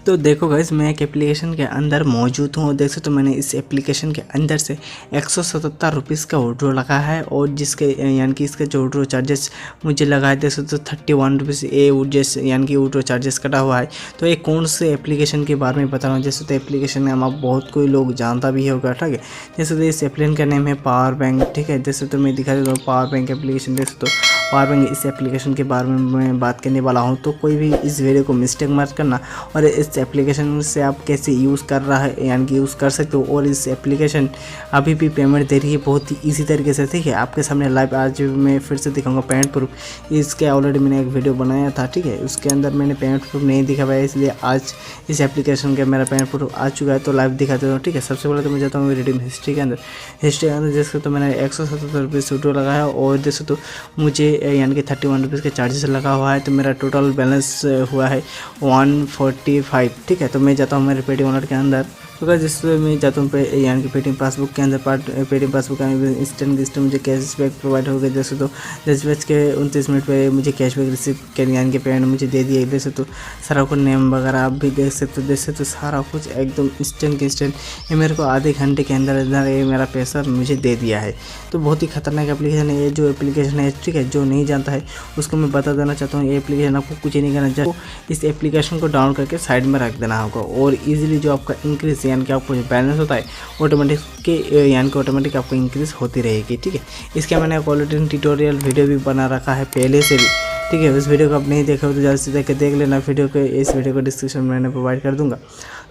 तो देखो गाइस, मैं एक एप्लीकेशन के अंदर मौजूद हूँ। देख सकते तो मैंने इस एप्लीकेशन के अंदर से 177 रुपीज़ का विड्रॉ लगा है और जिसके यानी कि इसका जो विड्रॉ चार्जेस मुझे लगा है, देख सकते तो 31 रुपीज़ ये यानी कि विड्रॉ चार्जेस कटा हुआ है। तो ये कौन से एप्लीकेशन के बारे में बता रहा हूँ। जैसे तो एप्लीकेशन नाम आप बहुत कोई लोग जानता भी होगा, ठीक है। जैसे तो इस एप्लीकेशन का नेम है पावर बैंक, ठीक है। जैसे तो मैं दिखा देता हूँ पावर बैंक एप्लीकेशन। देख सकते तो पावर बैंक इस एप्लीकेशन के बारे में मैं बात करने वाला हूँ। तो कोई भी इस वीडियो को मिस्टेक मत करना और इस एप्लीकेशन से आप कैसे यूज़ कर रहा है यानी कि यूज़ कर सकते हो। और इस एप्लीकेशन अभी भी पेमेंट दे रही है बहुत ही इजी तरीके से, ठीक है। आपके सामने लाइव आज मैं फिर से दिखाऊंगा पेमेंट प्रूफ। इसके ऑलरेडी मैंने एक वीडियो बनाया था, ठीक है। उसके अंदर मैंने पेमेंट प्रूफ नहीं दिखा पाया, इसलिए आज इस एप्लीकेशन का मेरा पेमेंट प्रूफ आ चुका है। तो लाइव दिखा देता हूँ, ठीक है। सबसे पहले तो मैं जाता हूँ रिडीम हिस्ट्री के अंदर। जैसे तो मैंने 177 रुपीज़ विड्रॉ लगाया और जैसे तो मुझे यानी कि 31 रुपीज़ के चार्जेस लगा हुआ है। तो मेरा टोटल बैलेंस हुआ है 145, ठीक है। तो मैं जाता हूँ मेरे पेटीएम वॉलेट के अंदर। तो गाइस जिसमें मैं जाता हूँ यानी कि पेटीएम पासबुक के अंदर पेटीएम पासबुक का इंस्टेंट मुझे कैशबैक प्रोवाइड हो गया। जैसे तो 10 के 29 मिनट पे मुझे कैशबैक रिसीव करने यानी कि पेमेंट मुझे दे दिया। जैसे तो सारा कुछ नेम वगैरह आप भी देख सकते हो। जैसे तो सारा कुछ एकदम इंस्टेंट ये मेरे को आधे घंटे के अंदर ये मेरा पैसा मुझे दे दिया है। तो बहुत ही खतरनाक एप्लीकेशन है ये जो एप्लीकेशन है, ठीक है। जो नहीं जानता है उसको मैं बता देना चाहता हूँ, ये एप्लीकेशन आपको कुछ नहीं करना चाहिए। इस एप्लीकेशन को डाउनलोड करके साइड में रख देना होगा और इजीली जो आपका इंक्रीज यानी कि आपको जो बैलेंस होता है ऑटोमेटिक आपको इंक्रीज होती रहेगी, ठीक है। इसके मैंने क्वालिटी ट्यूटोरियल वीडियो भी बना रखा है पहले से भी, ठीक है। उस वीडियो को आप नहीं देखा हो तो जल्द से देख के देख लेना। इस वीडियो को डिस्क्रिप्शन में मैंने प्रोवाइड कर दूंगा।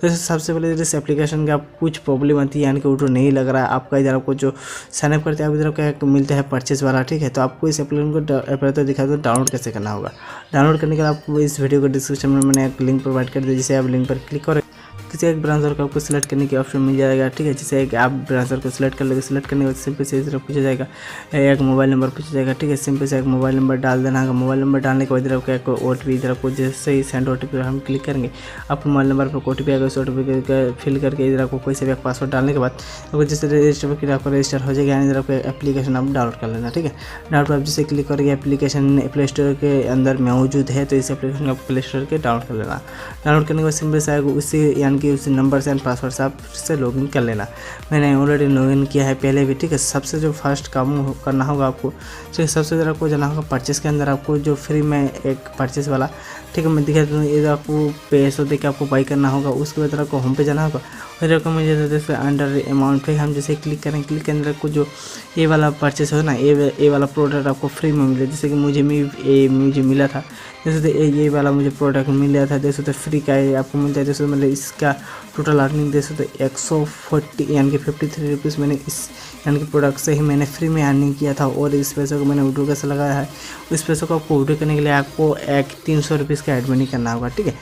तो सबसे पहले इस एप्लीकेशन का कुछ प्रॉब्लम आती है यानी कि विड्रॉ नहीं लग रहा है आपका। इधर आपको जो साइनअप करते हैं आप इधर आपको मिलता है परचेस वाला, ठीक है। तो आपको इस एप्लीकेशन को पहले तो दिखा दो डाउनलोड कैसे करना होगा। डाउनलोड करने के लिए आपको इस वीडियो को डिस्क्रिप्शन में मैंने एक लिंक प्रोवाइड कर दिया, जिसे आप लिंक पर क्लिक करें। किसी एक ब्राउज़र को आपको सिलेक्ट करने की ऑप्शन मिल जाएगा, ठीक है। जैसे एक आप ब्राउज़र को सिलेक्ट कर लोगे, सिलेक्ट करने के बाद सिंपल से इस तरह पूछा जाएगा, एक मोबाइल नंबर पूछा जाएगा, ठीक है। सिंपल से एक मोबाइल नंबर डाल देना होगा। मोबाइल नंबर डालने के बाद इधर आपको एक OTP इधर आपको जैसे ही सेंड OTP हम क्लिक करेंगे आपको मोबाइल नंबर पर OTP आएगा। उस OTP का फिल करके इधर आपको कोई से भी पासवर्ड डालने के बाद आपको जैसे रजिस्टर पर आपको रजिस्टर हो जाएगा। इधर आपको एप्लीकेशन आप डाउनलोड कर लेना, ठीक है। डाउनलोड पर आप जैसे क्लिक करेंगे एप्लीकेशन प्ले स्टोर के अंदर मौजूद है। तो इस एप्लीकेशन को प्ले स्टोर के डाउनलोड कर लेना। डाउनलोड करने के बाद सिंपल से आएगा उसी यानी कि उसी नंबर से पासवर्ड से आप से लॉगिन कर लेना। मैंने ऑलरेडी लॉगिन किया है पहले भी, ठीक है। सबसे जो फर्स्ट काम करना होगा आपको, ठीक है, सबसे ज़रा आपको जाना होगा परचेस के अंदर। आपको जो फ्री में एक परचेस वाला, ठीक है, मैं दिखा दूँ। इधर आपको पैसों दे के आपको बाई करना होगा। उसके बाद आपको होम पे जाना होगा। फिर आपको मुझे जैसे अंडर अमाउंट पे हम जैसे क्लिक करें, क्लिक के अंदर आपको जो ये वाला परचेस हो ना, ये वाला प्रोडक्ट आपको फ्री में मिले। जैसे कि मुझे मिला था, जैसे तो ये वाला मुझे प्रोडक्ट मिल गया था। जैसे तो फ्री का ये आपको मिलता है। जैसे मतलब इसका टोटल अर्निंग जैसे तो 140 यानी कि 53 रुपीज़ मैंने इस यानी कि प्रोडक्ट से ही मैंने फ्री में अर्निंग किया था। और इस पैसे को मैंने विड्रॉ कैसे लगाया है, इस पैसे को आपको विड्रॉ करने के लिए आपको एक 300 रुपीज़ का एड मनी करना होगा, ठीक है।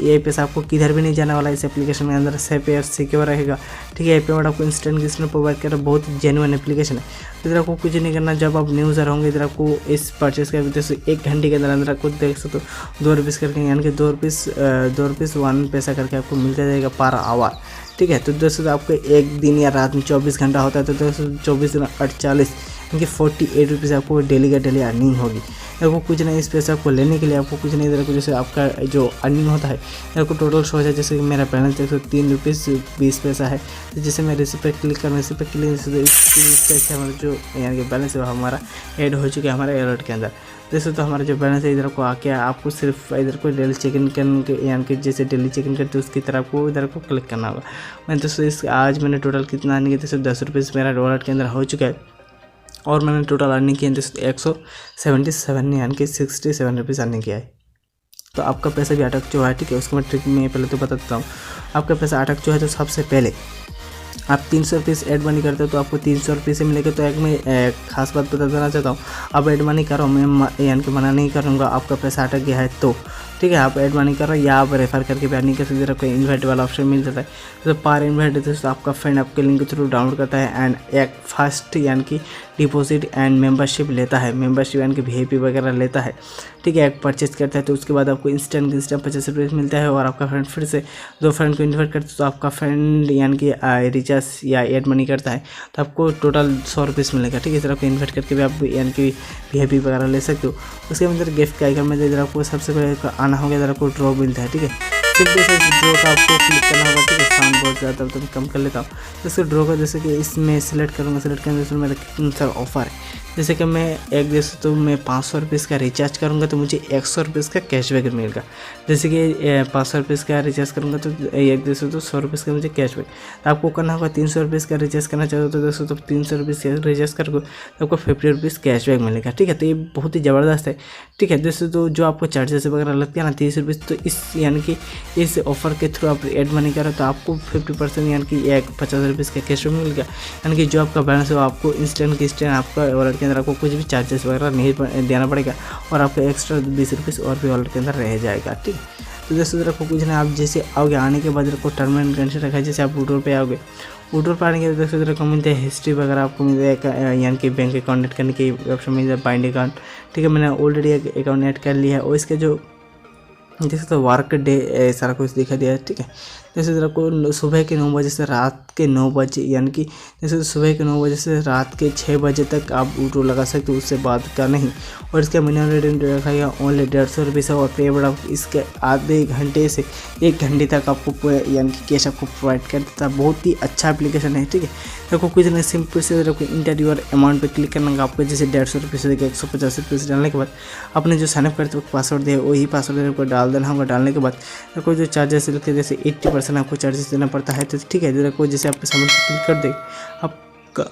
ये पैसा आपको किधर भी नहीं जाने वाला। इस एप्लीकेशन के अंदर सेफ है, सिक्योर रहेगा, ठीक है। ये पेमेंट आपको इंस्टेंट प्रोवाइड कर रहा है, बहुत जेन्युइन एप्लीकेशन है। इधर आपको कुछ नहीं करना। जब आप न्यू यूज़र होंगे इधर आपको इस परचेस का जैसे 1 घंटे के अंदर आपको देख सकते हो 2 रुपीज़ करके यानी कि 2 रुपीज़ 1 पैसा करके आपको मिलता जाएगा पर आवर, ठीक है। तो दोस्तों आपको एक दिन या रात में 24 घंटा होता है। तो दोस्तों 24 दिन 48 यानी कि 48 रुपीज़ आपको डेली का डेली अर्निंग होगी। आपको कुछ नहीं, इस पैसे आपको लेने के लिए आपको कुछ नहीं इधर को जैसे आपका जो अर्निंग होता है आपको टोटल शो है। जैसे कि मेरा बैलेंस 3 रुपीज़ 20 पैसा है। तो जैसे मैं रिसीप पे क्लिक करूँ, रिसीप पे क्लिक से हमारा जो यानी कि बैलेंस है हमारा ऐड हो चुका है हमारे एलर्ट के अंदर। जैसे तो हमारा जो बैलेंस है इधर को आके आपको सिर्फ इधर को डेली चेक इन करने यानी कि जैसे डेली चेक इन करते उसकी तरह आपको इधर को क्लिक करना होगा। मैं दोस्तों आज मैंने टोटल कितना अर्निंग किया, जैसे 10 रुपीज़ मेरा वॉलेट के अंदर हो चुका है। और मैंने टोटल अर्निंग किया जैसे 177 यानी कि 67 रुपीज़ अर्निंग किया है। तो आपका पैसा भी अटक चुका है, ठीक है। उसको मैं ट्रिक में पहले तो बता देता हूँ। आपका पैसा अटक चुका है तो सबसे पहले आप 300 रुपीज़ एड मनी करते हो तो आपको 300 रुपये से मिलेगा। तो एक मैं खास बात बता देना चाहता हूँ, अब एड मनी करो, मैं यानी कि मना नहीं करूँगा। आपका पैसा अटक गया है तो ठीक है, आप एड मनी करो या आप रेफर करके भी अर्निंग कर सकते हो। आपको इन्वाइट वाला ऑप्शन मिल जाता है। तो पर इन्वाइट तो आपका फ्रेंड आपके लिंक के थ्रू डाउनलोड करता है एंड एक फर्स्ट यानी कि डिपॉजिट एंड मेंबरशिप लेता है। मेंबरशिप यानी कि VIP वगैरह लेता है, ठीक है। एक परचेज करता है तो उसके बाद आपको इंस्टेंट 50 रुपये मिलता है। और आपका फ्रेंड फिर से 2 फ्रेंड को इन्वाइट करते तो आपका फ्रेंड यानी कि रिचार्ज या एड मनी करता है तो आपको टोटल 100 रुपीज़ मिलेगा, ठीक है। इस तरह आपको इन्वाइट करके भी आप यानी कि VIP वगैरह ले सकते हो। उसके अंदर गिफ्ट का आइकन में इधर आपको सबसे पहले आना होगा, इधर आपको ड्रॉ मिलता है, ठीक है। सिंपल से ड्रॉ का आपको क्लिक करना होगा, ठीक है। साउंड बहुत ज़्यादा तो मैं कम कर लेता हूँ। जैसे ड्रॉ का जैसे कि इसमें सिलेक्ट करूँगा, सिलेक्ट करने से मेरा कितना सारा ऑफर है। जैसे कि मैं एक जैसे तो मैं 500 रुपीज़ का रिचार्ज करूँगा तो मुझे 100 रुपीज़ का कैशबैक मिलेगा। जैसे कि 500 रुपीज़ का रिचार्ज करूँगा तो एक जैसे तो 100 रुपीज़ का मुझे कैशबैक। तो आपको करना होगा 300 रुपीज़ का रिचार्ज करना चाहो तो जैसे तो 300 रुपीज़ का रिचार्ज करोगे तो आपको 50 रुपीज़ कैशबैक मिलेगा, ठीक है। तो ये बहुत ही ज़बरदस्त है, ठीक है। जैसे तो जो आपको चार्जेस वगैरह लगते हैं ना 30 रुपीज़, तो इस यानी कि इस ऑफर के थ्रू आप एड मनी करो तो आपको 50% यानी कि 50 रुपीज़ का कैशबैक मिलेगा। यानी कि जो आपका बैलेंस है वो आपको इंस्टेंट आपका वॉलेट के अंदर आपको कुछ भी चार्जेस वगैरह नहीं देना पड़ेगा और आपका एक्स्ट्रा 20 रुपीज़ और भी वॉलेट के अंदर रह जाएगा, ठीक है। तो जैसे रखो कुछ ना, आप जैसे आओगे आने के बाद रखो टर्म एंड कंडीशन रखा है। जैसे आप वुड्रॉल पे आओगे, वुड्रॉल पर आने के बाद जैसे रखो मिलता है हिस्ट्री वगैरह आपको मिल जाएगा, यानी कि बैंक अकाउंट ऐड करने की ऑप्शन मिल जाए, बाइंड अकाउंट, ठीक है। मैंने ऑलरेडी एक अकाउंट ऐड कर लिया है और इसके जो जैसे तो वर्क डे सारा कुछ दिखा दिया है, ठीक है। जैसे ज़रा को सुबह के 9 बजे से रात के 9 बजे, यानी कि जैसे सुबह के 9 बजे से रात के 6 बजे तक आप वुड्रॉल लगा सकते हो, उससे बाद का नहीं। और इसका मिनिमम रिडीम रखा गया ओनली 150 रुपीज़ और पेमेंट आप इसके आधे घंटे से 1 घंटे तक आपको यानी कि कैश आपको प्रोवाइड कर देता है। बहुत ही अच्छा एप्लीकेशन है, ठीक है। देखो कुछ नहीं, सिंपल से देखो इंटर योर अमाउंट पे क्लिक करना होगा आपको। जैसे 150 रुपये से 150 रुपये डालने के बाद आपने जो साइनअप करते वक्त पासवर्ड दिया वही पासवर्ड आपको डाल देना होगा। डालने के बाद देखो जो चार्जेस लगते हैं जैसे 80% आपको चार्जेस देना पड़ता है, तो ठीक है। देखो जैसे आपको सबमिट क्लिक कर दे आपका,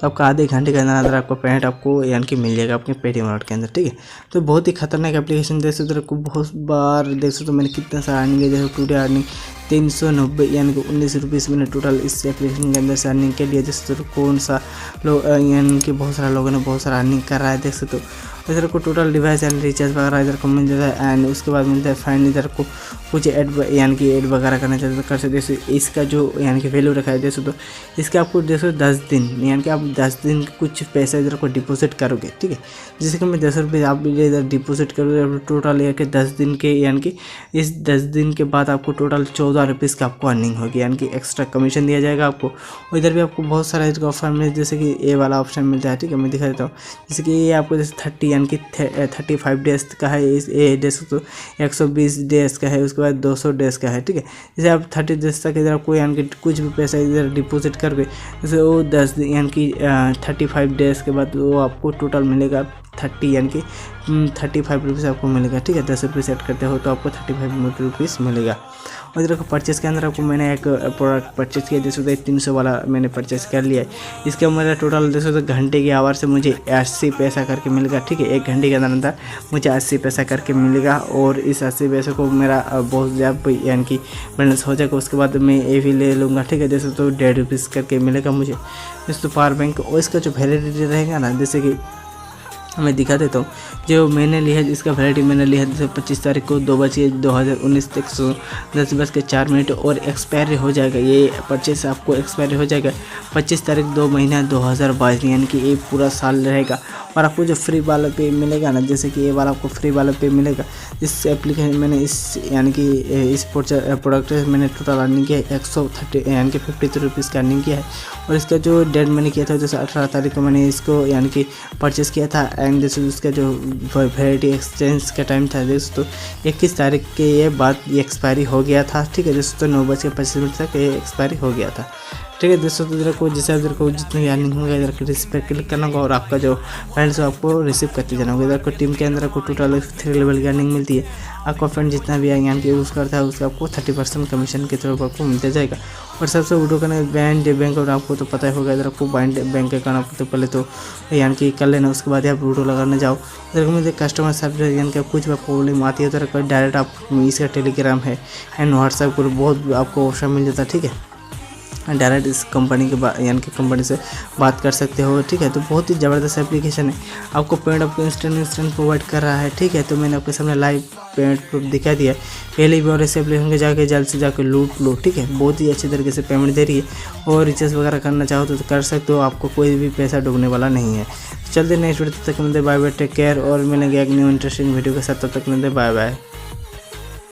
तो आपका आधे घंटे के अंदर आपको पेमेंट आपको यानी कि मिल जाएगा अपने पेटीएम वॉलेट के अंदर, ठीक है। तो बहुत ही खतरनाक एप्लीकेशन। देख सकते हो बहुत बार देख सकते हो मैंने कितना सारा अर्निंग है। जैसे टुडे अर्निंग 390 यानी कि 19 रुपीज़ मैंने टोटल इस एप्लीकेशन के अंदर से अर्निंग के लिए। जैसे तो कौन सा लोग यानी कि बहुत सारे लोगों ने बहुत सारा अर्निंग कर रहा है, देख सकते हो। इधर को टोटल डिवाइस एंड रिचार्ज वगैरह इधर को मिल जाता है एंड उसके बाद मिलता है फाइन। इधर को कुछ ऐड यानी कि ऐड वगैरह करना चाहते तो कर सकते। जैसे इसका जो यानी कि वैल्यू रखा है जैसे तो इसके आपको जैसे 10 दिन यानी कि आप 10 दिन कुछ पैसा इधर को डिपॉजिट करोगे, ठीक है। जैसे कि मैं 10 रुपये आप इधर डिपॉजिट करोगे टोटल यानी कि 10 दिन के, यानी कि इस 10 दिन के बाद आपको टोटल 14 रुपीज़ का आपको अर्निंग होगी, यानी कि एक्स्ट्रा कमीशन दिया जाएगा आपको। और इधर भी आपको बहुत सारा इसका ऑफर मिले, जैसे कि ये वाला ऑप्शन मिलता है, ठीक है। मैं दिखा देता हूँ। जैसे कि ये आपको जैसे 30 यानी कि 35 डेज का है, इस ए डेज तो 120 डेज का है, उसके बाद 200 डेज का है, ठीक है। जैसे आप 30 डेज तक इधर कोई यानी कि कुछ भी पैसा इधर डिपॉजिट करके जैसे वो 10 यानी कि 35 डेज के बाद वो आपको टोटल मिलेगा 30 यानी कि 35 रुपीज़ आपको मिलेगा, ठीक है। 10 रुपये सेट करते हो तो आपको 35 रुपीज़ मिलेगा। और इधर परचेस के अंदर आपको मैंने एक प्रोडक्ट परचेस किया जैसे 300 वाला मैंने परचेस कर लिया है। इसका मेरा टोटल जैसे तो घंटे के आवर से मुझे 80 पैसा करके मिलेगा, ठीक है। 1 घंटे के अंदर मुझे 80 पैसा करके मिलेगा और इस 80 पैसे को मेरा बहुत ज़्यादा यानी कि बैलेंस हो जाएगा। उसके बाद मैं ये भी ले लूँगा, ठीक है। जैसे तो 1.5 रुपीज़ करके मिलेगा मुझे जैसे तो पावर बैंक। और इसका जो वैलिडिटी रहेगा ना, जैसे कि मैं दिखा देता हूँ जो मैंने लिया है। इसका वैलिडिटी मैंने लिया है जैसे 25 तारीख को 2 बजे 2019 तक 10:04 और एक्सपायरी हो जाएगा। ये परचेस आपको एक्सपायरी हो जाएगा 25 तारीख 2 महीना 2022, यानी कि ये पूरा साल रहेगा। और आपको जो फ्री वाला पे मिलेगा ना, जैसे कि ये वाला आपको फ्री वाला पे मिलेगा। इस एप्लीकेशन मैंने इस यानी कि इस प्रोडक्ट मैंने टोटल अर्निंग किया है 130 यानी कि 53 रुपीज़ का अर्निंग किया है। और इसका जो डेट मैंने किया था जैसे 18 तारीख को मैंने इसको यानी कि परचेस किया था एंड जैसे उसका जो वैलिडिटी एक्सचेंज का टाइम था जैसे तो 21 तारीख के ये बाद ये एक्सपायरी हो गया था, ठीक है। जैसे तो 9:25 तक ये एक्सपायरी हो गया था, ठीक है। दोस्तों इधर को जैसे इधर को जितने भी अर्निंग होगा इधर रिसीव पर क्लिक करना होगा और आपका जो फ्रेंड्स आपको रिसीव करते जाना होगा। इधर को टीम के अंदर आपको टोटल 3 लेवल की अर्निंग मिलती है। आपका फ्रेंड जितना भी यानी कि यूज़ करता है उसका आपको 30% कमीशन के तौर पर आपको मिलता जाएगा। और सबसे वीडियो करना बैंड बैंक और आपको तो पता ही होगा। इधर आपको बैंड बैंक अकाउंट आपको तो पहले तो यानी कि कर लेना, उसके बाद आप वीडियो लगाने जाओ। इधर मुझे कस्टमर सर्विस यानी कि कुछ भी प्रॉब्लम आती है तो डायरेक्ट आप इसका टेलीग्राम है एंड व्हाट्सएप पर बहुत आपको ऑप्शन मिल जाता है, ठीक है। डायरेक्ट इस कंपनी के यानी कि कंपनी से बात कर सकते हो, ठीक है। तो बहुत ही ज़बरदस्त एप्लीकेशन है। आपको पेमेंट आपको इंस्टेंट प्रोवाइड कर रहा है, ठीक है। तो मैंने आपके सामने लाइव पेमेंट प्रूफ दिखा दिया है पहले भी। और इस एप्लीकेशन के जाके जल्द से जाकर लूट लो, ठीक है। बहुत ही अच्छी तरीके से पेमेंट दे रही है और रिचार्ज वगैरह करना चाहो तो कर सकते हो, आपको कोई भी पैसा डूबने वाला नहीं है। चलते नेक्स्ट वीडियो तक मिलते, बाय बाय, टेक केयर और मिलेंगे एक न्यू इंटरेस्टिंग वीडियो के साथ। तब तक मिलते, बाय बाय।